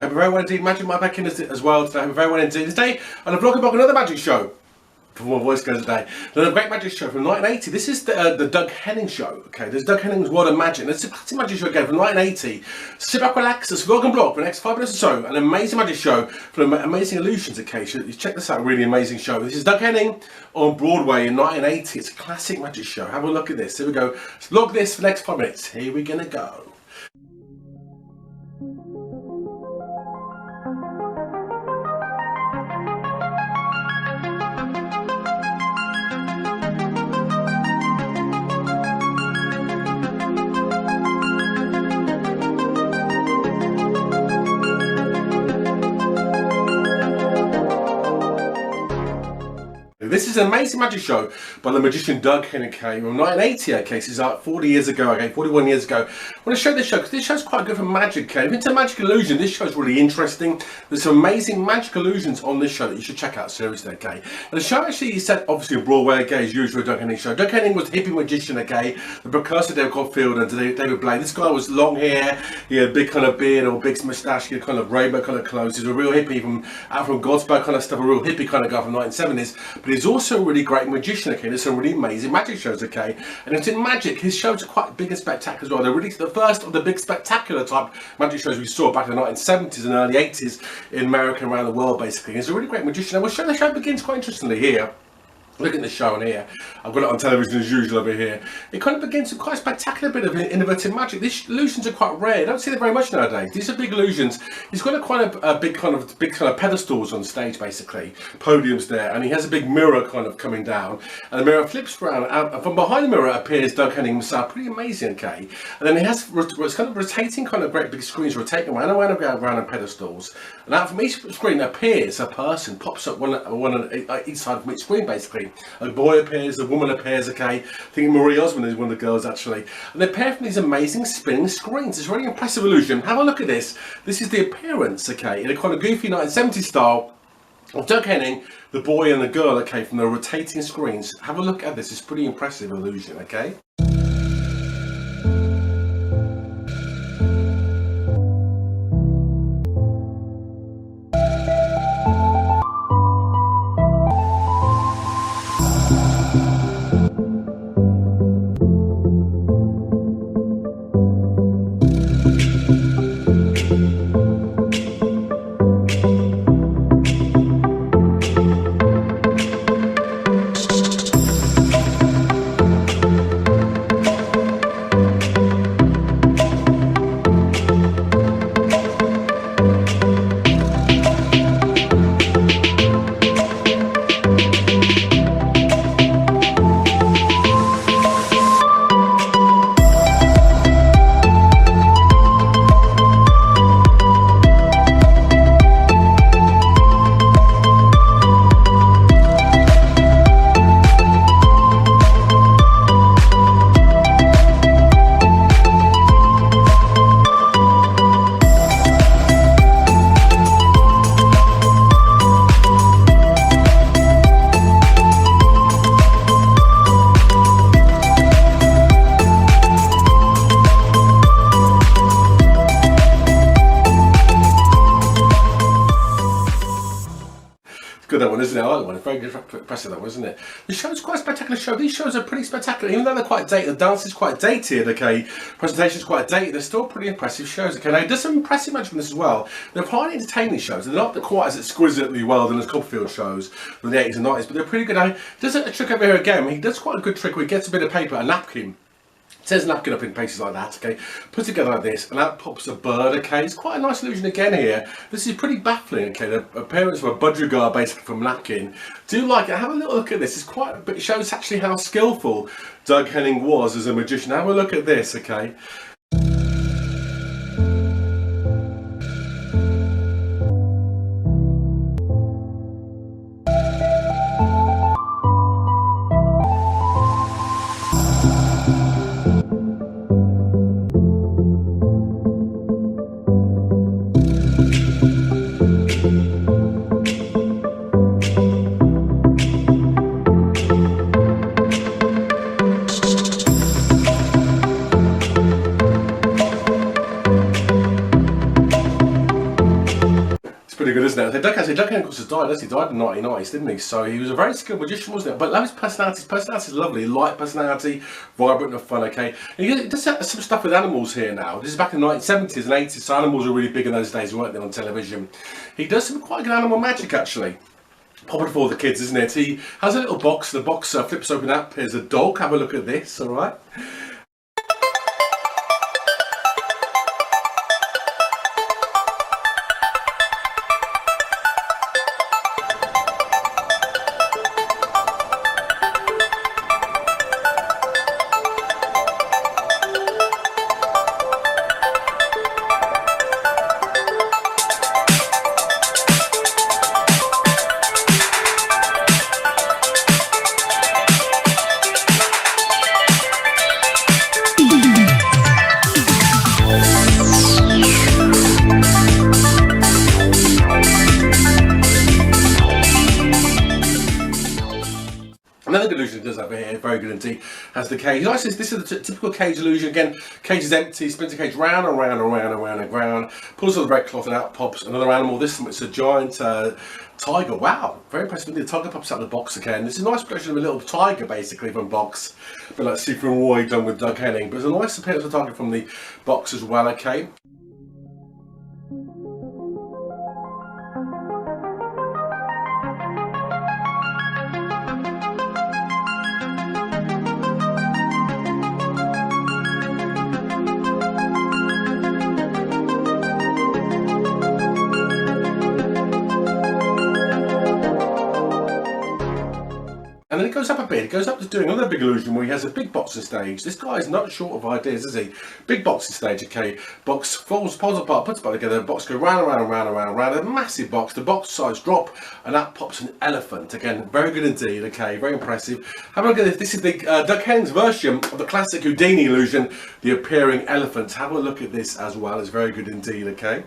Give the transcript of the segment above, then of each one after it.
I hope very well indeed. Magic Mike back in as well today. I hope very well indeed. Today on a vlog about another magic show. Before my voice goes today. Another great magic show from 1980. This is the Doug Henning show. Okay, there's Doug Henning's World of Magic. And it's a classic magic show again from 1980. Sit back, relax, this vlog and blog for the next 5 minutes or so. An amazing magic show full of amazing illusions. Okay, so check this out. Really amazing show. This is Doug Henning on Broadway in 1980. It's a classic magic show. Have a look at this. Here we go. Let's vlog this for the next 5 minutes. Here we're gonna go. This is an amazing magic show by the magician Doug Henning from 1980. Okay, this is like 40 years ago. Okay, 41 years ago. I want to show this show because this show's quite good for magic. Okay, if it's a magic illusion, this show's really interesting. There's some amazing magic illusions on this show that you should check out seriously. Okay, and the show actually is set obviously on Broadway. Okay, as usual, Doug Henning show. Doug Henning was a hippie magician. Okay, the precursor to Copperfield and to David Blaine. This guy was long hair, he had a big kind of beard or big moustache, he had kind of rainbow kind of clothes. He's a real hippie from Godspeed kind of stuff, a real hippie kind of guy from the 1970s. But he's also a really great magician. Okay, there's some really amazing magic shows. Okay, and it's in magic. His shows are quite big and spectacular as well. They're really the first of the big spectacular type magic shows we saw back in the 1970s and early 80s in America and around the world. Basically, he's a really great magician. And we'll show the show begins quite interestingly here. Look at the show on here. I've got it on television as usual over here. It kind of begins with quite a spectacular bit of innovative magic. These illusions are quite rare. You don't see them very much nowadays. These are big illusions. He's got a big kind of pedestals on stage, basically, podiums there, and he has a big mirror kind of coming down, and the mirror flips around, and from behind the mirror appears Doug Henning himself. Pretty amazing, okay. And then he has it's kind of rotating, kind of great big screens rotating around on pedestals, and out from each screen appears a person, pops up one on each side from each screen, basically. A boy appears, a woman appears, okay. I think Marie Osmond is one of the girls actually. And they appear from these amazing spinning screens. It's a really impressive illusion. Have a look at this. This is the appearance, okay, in a kind of goofy 1970s style of Doug Henning, the boy and the girl, okay, from the rotating screens. Have a look at this. It's a pretty impressive illusion, okay. Good, that one, isn't it? I like that one. It's very good, impressive, that one, isn't it? The show's quite a spectacular show. These shows are pretty spectacular, even though they're quite dated. The dance is quite dated, okay. Presentation's quite dated. They're still pretty impressive shows, okay. Now, he does some impressive magic from this as well. They're highly entertaining shows. They're not quite as exquisitely well done as Copperfield shows from the 80s and 90s, but they're pretty good. He does a trick over here again. He does quite a good trick where he gets a bit of paper, a napkin. Says napkin up in places like that, okay, put together like this, and out pops a bird, okay. It's quite a nice illusion again here. This is pretty baffling, okay. The appearance of a budgerigar basically from napkin. Do like it. Have a little look at this. It's quite, but it shows actually how skillful Doug Henning was as a magician. Have a look at this, okay. pretty good, isn't it? So Doug Henning, of course, has died. He died in the 1990s, didn't he? So he was a very skilled magician, wasn't it? But love his personality. His personality is lovely, light personality, vibrant and fun. Okay, and he does some stuff with animals here now. This is back in the 1970s and 80s, so animals were really big in those days, weren't they, on television? He does some quite good animal magic, actually. Popular for the kids, isn't it? He has a little box. The box flips open up. Here's a dog. Have a look at this. All right. Another good illusion does over here, very good indeed, has the cage. This is the typical cage illusion. Again, cage is empty, spins the cage round and round and round and round and round, pulls on the red cloth and out pops another animal. This time it's a giant tiger. Wow, very impressive. The tiger pops out of the box again. This is a nice production of a little tiger basically from box, a bit like Siegfried done with Doug Henning, but there's a nice appearance of the tiger from the box as well, okay. And then it goes up a bit, it goes up to doing another big illusion where he has a big boxing stage. This guy is not short of ideas, is he? Big boxing stage, okay. Box pulls apart, puts it back together, the box goes round and round and round and round and round. A massive box, the box sides drop, and out pops an elephant. Again, very good indeed, okay, very impressive. Have a look at this. This is the Doug Henning's version of the classic Houdini illusion, the appearing elephant. Have a look at this as well, it's very good indeed, okay.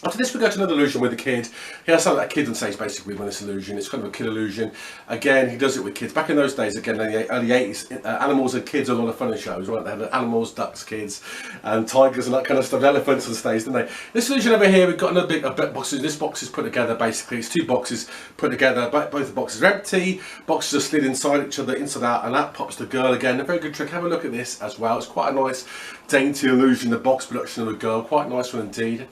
After this we go to another illusion with a kid. He has something that a kid on stage basically with this illusion. It's kind of a kid illusion. Again, he does it with kids. Back in those days, again, in the early 80s, animals and kids are a lot of fun in shows, weren't they? They had animals, ducks, kids, and tigers and that kind of stuff, elephants on stage, didn't they? This illusion over here, we've got another big box. This box is put together basically. It's two boxes put together. Both the boxes are empty. Boxes are slid inside each other, inside out, and that pops the girl again. A very good trick. Have a look at this as well. It's quite a nice, dainty illusion, the box production of the girl. Quite a nice one indeed.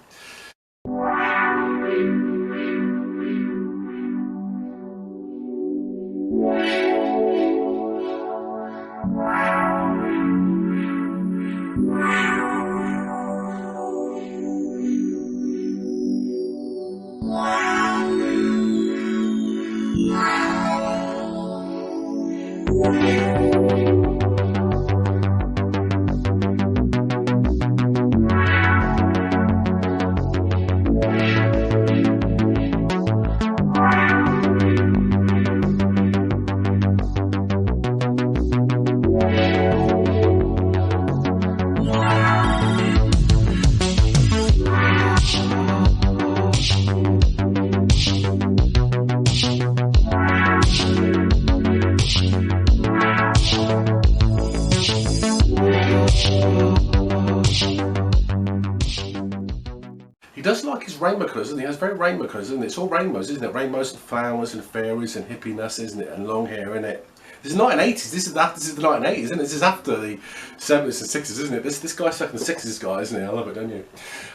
He does like his rainbow colours, doesn't he? He has very rainbow colours, isn't it? It's all rainbows, isn't it? Rainbows and flowers and fairies and hippiness, isn't it? And long hair, isn't it? This is 1980s. This is the 1980s, isn't it? This is after the 70s and 60s, isn't it? This guy's stuck in the 60s, guy, isn't he? I love it, don't you?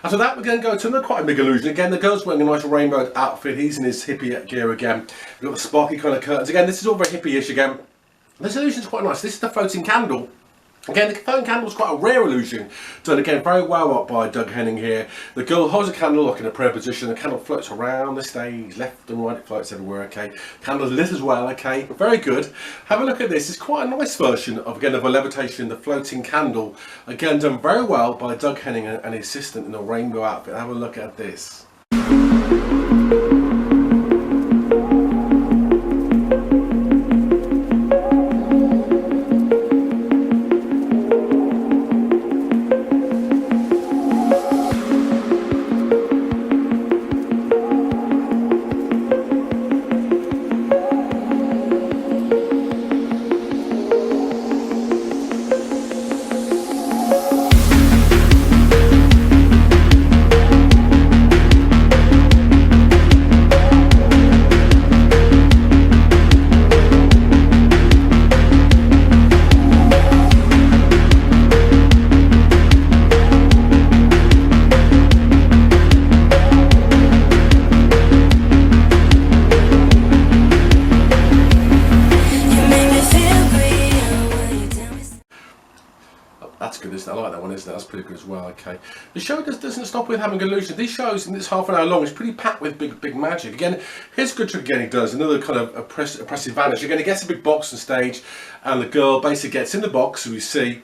After that, we're going to go to another quite a big illusion. Again, the girl's wearing a nice rainbow outfit. He's in his hippie gear again. We've got the sparkly kind of curtains. Again, this is all very hippie-ish again. This illusion's quite nice. This is the floating candle. Again, the phone candle is quite a rare illusion, done again very well up by Doug Henning here. The girl holds a candle like in a prayer position, the candle floats around the stage, left and right, it floats everywhere, okay. Candle's lit as well, okay, very good. Have a look at this, it's quite a nice version of, again, of a levitation, the floating candle. Again, done very well by Doug Henning and his assistant in a rainbow outfit. Have a look at this. That's good, isn't it? I like that one, isn't it? That's pretty good as well, okay. The show doesn't stop with having illusion. These shows, in this half an hour long, is pretty packed with big magic. Again, here's a good trick again he does. Another kind of oppressive vanish. Again, he gets a big box on stage, and the girl basically gets in the box, as we see,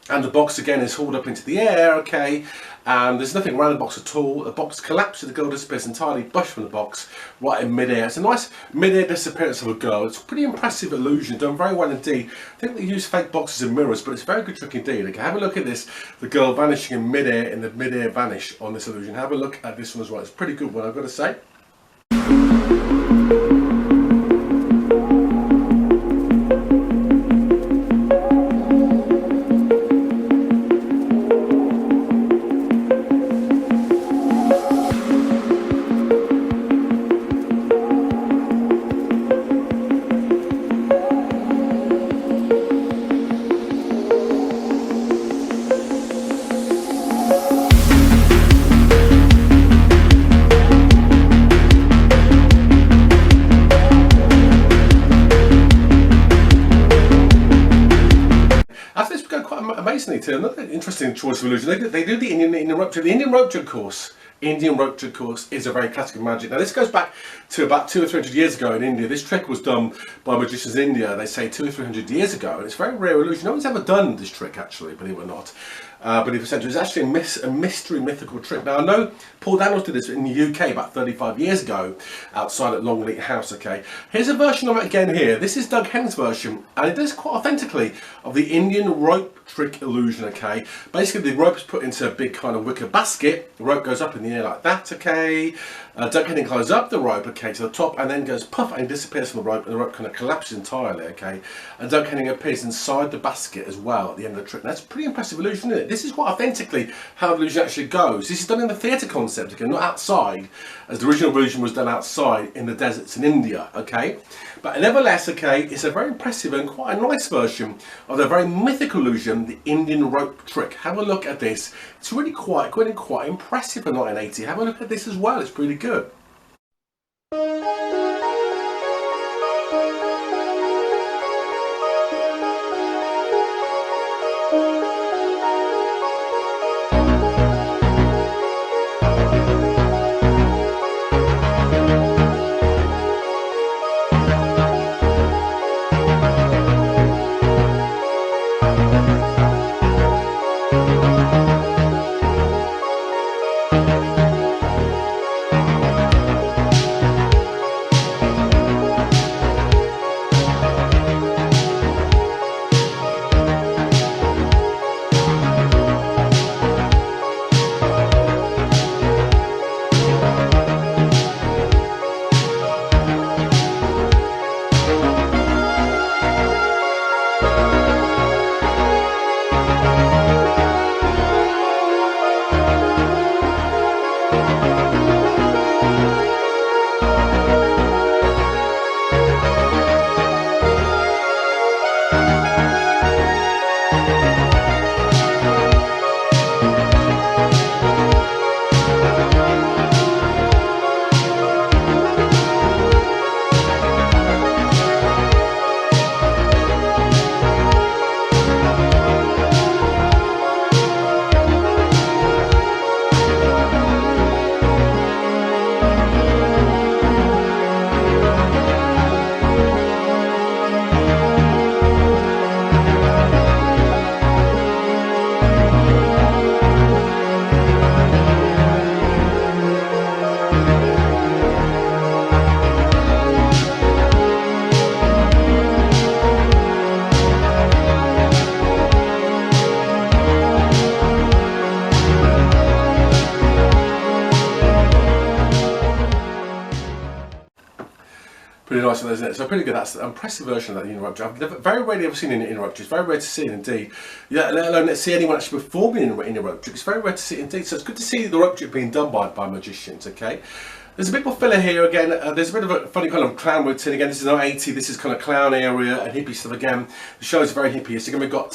and the box again is hauled up into the air, okay, and there's nothing around the box at all. The box collapses, the girl disappears entirely, bushed from the box, right in mid-air. It's a nice mid-air disappearance of a girl. It's a pretty impressive illusion, done very well indeed. I think they use fake boxes and mirrors, but it's a very good trick indeed. Okay, have a look at this, the girl vanishing in mid-air, in the mid-air vanish on this illusion. Have a look at this one as well. It's a pretty good one, I've got to say. Amazingly, too, another interesting choice of illusion. They do the Indian rope trick. The Indian rope trick course. Indian rope trick course is a very classic of magic. Now this goes back to about 200 or 300 years ago in India. This trick was done by magicians in India, they say 200 or 300 years ago, and it's a very rare illusion. No one's ever done this trick actually, believe it or not. Believe it or not, it's actually a mystery mythical trick. Now I know Paul Daniels did this in the UK about 35 years ago outside at Longleat House, okay. Here's a version of it again here. This is Doug Henning's version, and it does quite authentically of the Indian rope trick illusion, okay. Basically the rope is put into a big kind of wicker basket, the rope goes up in the air like that, okay. Doug Henning climbs up the rope, okay, to the top, and then goes puff and disappears from the rope, and the rope kind of collapses entirely, okay. And Doug Henning appears inside the basket as well at the end of the trick. That's a pretty impressive illusion, isn't it? This is quite authentically how the illusion actually goes. This is done in the theatre concept, again, not outside, as the original illusion was done outside in the deserts in India, okay. But nevertheless, okay, it's a very impressive and quite a nice version of the very mythical illusion, the Indian rope trick. Have a look at this. It's really quite impressive for 1980. Have a look at this as well. It's pretty good. Pretty nice of those, isn't it? So pretty good. That's an impressive version of that inner object. I've very rarely ever seen an inner object. It's very rare to see it indeed. Yeah, let alone see anyone actually performing an inner object. It's very rare to see it indeed. So it's good to see the object being done by magicians, okay? There's a bit more filler here again. There's a bit of a funny kind of clown routine again. This is not 80. This is kind of clown area and hippie stuff again. The show is very hippie. So again, we've got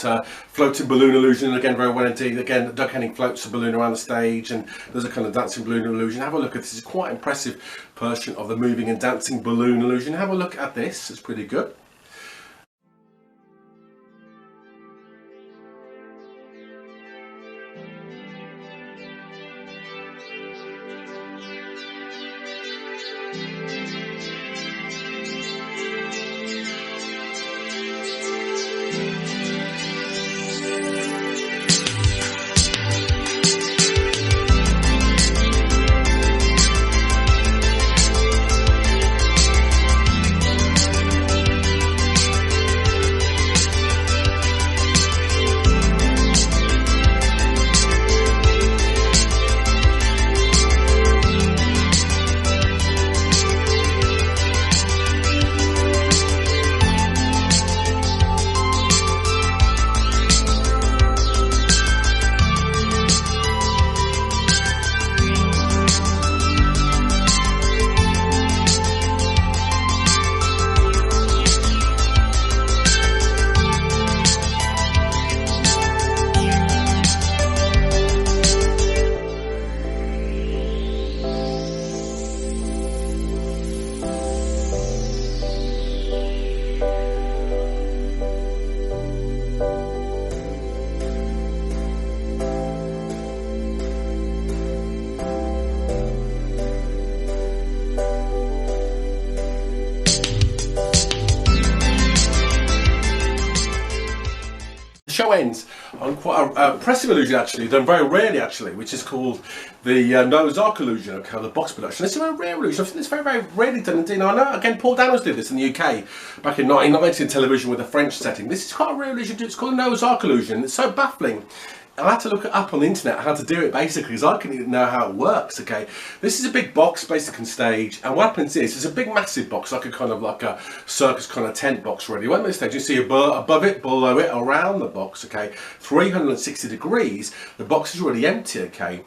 floating balloon illusion again, very well indeed. Again, Doug Henning floats a balloon around the stage, and there's a kind of dancing balloon illusion. Have a look at this. It's quite impressive version of the moving and dancing balloon illusion. Have a look at this. It's pretty good. Show ends on quite an impressive illusion, actually, done very rarely actually, which is called the Noahs Ark illusion, okay, the box production. It's a very rare illusion. I think it's very, very rarely done indeed. Now, I know, again, Paul Daniels did this in the UK back in 1990 in television with a French setting. This is quite a rare illusion. It's called the Noahs Ark illusion. It's so baffling. I had to look it up on the internet how to do it basically, because I couldn't even know how it works, okay. This is a big box basically on stage, and what happens is it's a big massive box, like a kind of like a circus kind of tent box really. When on the stage you see above it, below it, around the box, okay, 360 degrees, the box is really empty, okay.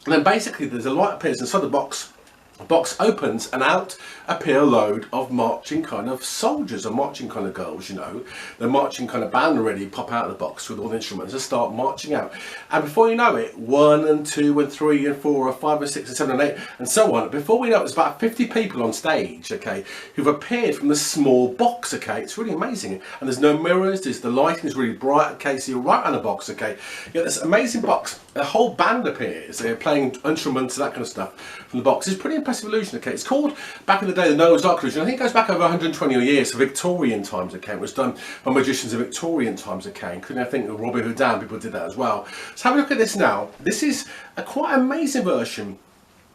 And then basically there's a light appears inside the box. The box opens and out appear a load of marching kind of soldiers or marching kind of girls, you know. The marching kind of band already pop out of the box with all the instruments and start marching out. And before you know it, 1 and 2 and 3 and 4 and 5 and 6 and 7 and 8 and so on. Before we know it, there's about 50 people on stage, okay, who've appeared from the small box, okay. It's really amazing. And there's no mirrors, the lighting is really bright, okay, so you're right on the box, okay. You get this amazing box. The whole band appears, they're playing instruments and that kind of stuff from the box. It's pretty impressive illusion, okay. It's called, back in the day, the Noahs Ark illusion. I think it goes back over 120 years, so Victorian times, okay. It was done by magicians in Victorian times, okay, including I think Robin Hood down, people did that as well. So have a look at this now. This is a quite amazing version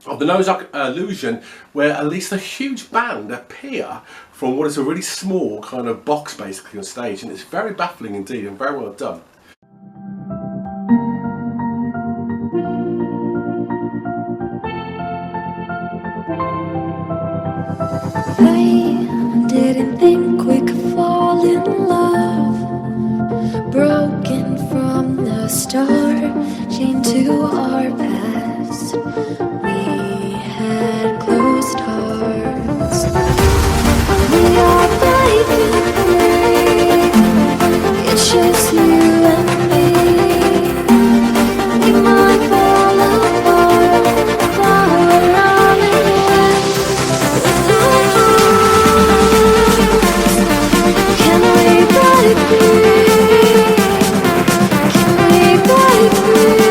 of the Noahs Ark illusion, where at least a huge band appear from what is a really small kind of box basically on stage, and it's very baffling indeed and very well done. I didn't think we could fall in love, broken from the start, chained to our past. We had closed hearts. We are breaking free. It's just you and me. We might fall apart, far on and away. Can we break free? Can we break free?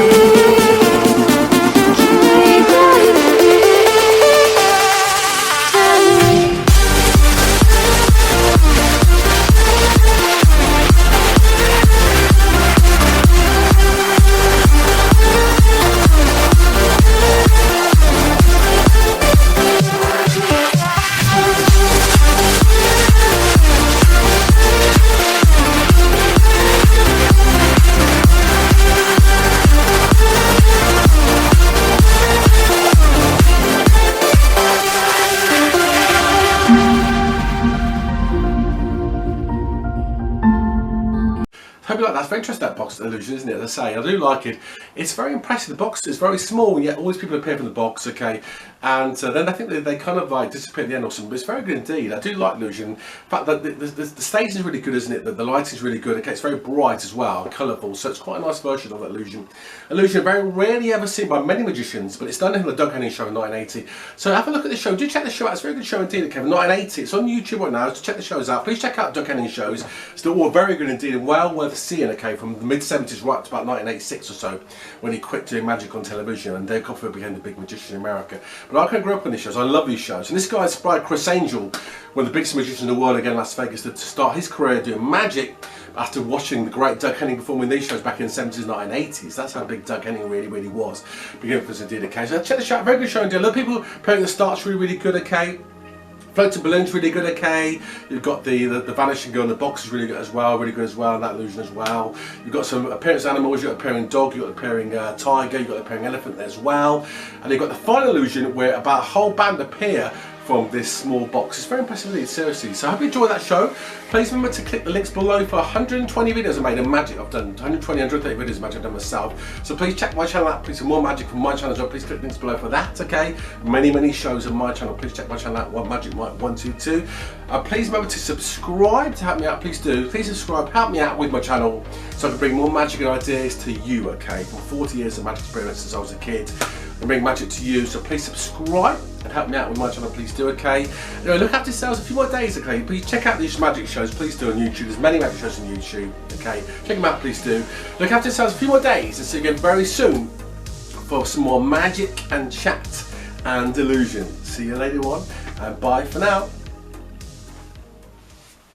you like that. It's very interesting, that box illusion, isn't it? As I say, I do like it. It's very impressive. The box is very small, and yet all these people appear from the box, okay? And then I think they kind of like disappear at the end or something, but it's very good indeed. I do like illusion. In fact, the stage is really good, isn't it? The lighting is really good. Okay, it's very bright as well, colourful, so it's quite a nice version of that illusion. Illusion, very rarely ever seen by many magicians, but it's done in the Doug Henning show in 1980. So have a look at the show. Do check the show out. It's a very good show indeed, okay? 1980. It's on YouTube right now, so check the shows out. Please check out Doug Henning shows. It's all very good indeed and well worth seeing, okay, from the mid-70s right to about 1986 or so, when he quit doing magic on television and Dave Copperfield became the big magician in America. But I kind of grew up on these shows. I love these shows. And this guy inspired Chris Angel, one of the biggest magicians in the world, again in Las Vegas, to start his career doing magic after watching the great Doug Henning performing these shows back in the 70s and 1980s. That's how big Doug Henning really was. Beginning for indeed, okay. So check the show out. Very good show indeed. A lot of people playing the starts really good, okay. Floating balloons really good, okay. You've got the vanishing girl in the box is really good as well, and that illusion as well. You've got some appearance animals. You've got appearing dog, you've got appearing tiger, you've got appearing elephant there as well, and you've got the final illusion where about a whole band appear from this small box. It's very impressive indeed, seriously. So I hope you enjoyed that show. Please remember to click the links below for 120 videos I made of magic. I've done 120, 130 videos of magic I've done myself. So please check my channel out, please, for more magic from my channel as well. Please click the links below for that, okay? Many shows on my channel. Please check my channel out, Magic Mike 122. Please remember to subscribe to help me out, please do. Please subscribe, help me out with my channel so I can bring more magic and ideas to you, okay? From 40 years of magic experience since I was a kid, and bring magic to you. So please subscribe and help me out with my channel, please do, okay? Anyway, look after yourselves a few more days, okay? Please check out these magic shows, please do, on YouTube. There's many magic shows on YouTube, okay? Check them out, please do. Look after yourselves a few more days, and see you again very soon for some more magic and chat and illusion. See you later on, and bye for now.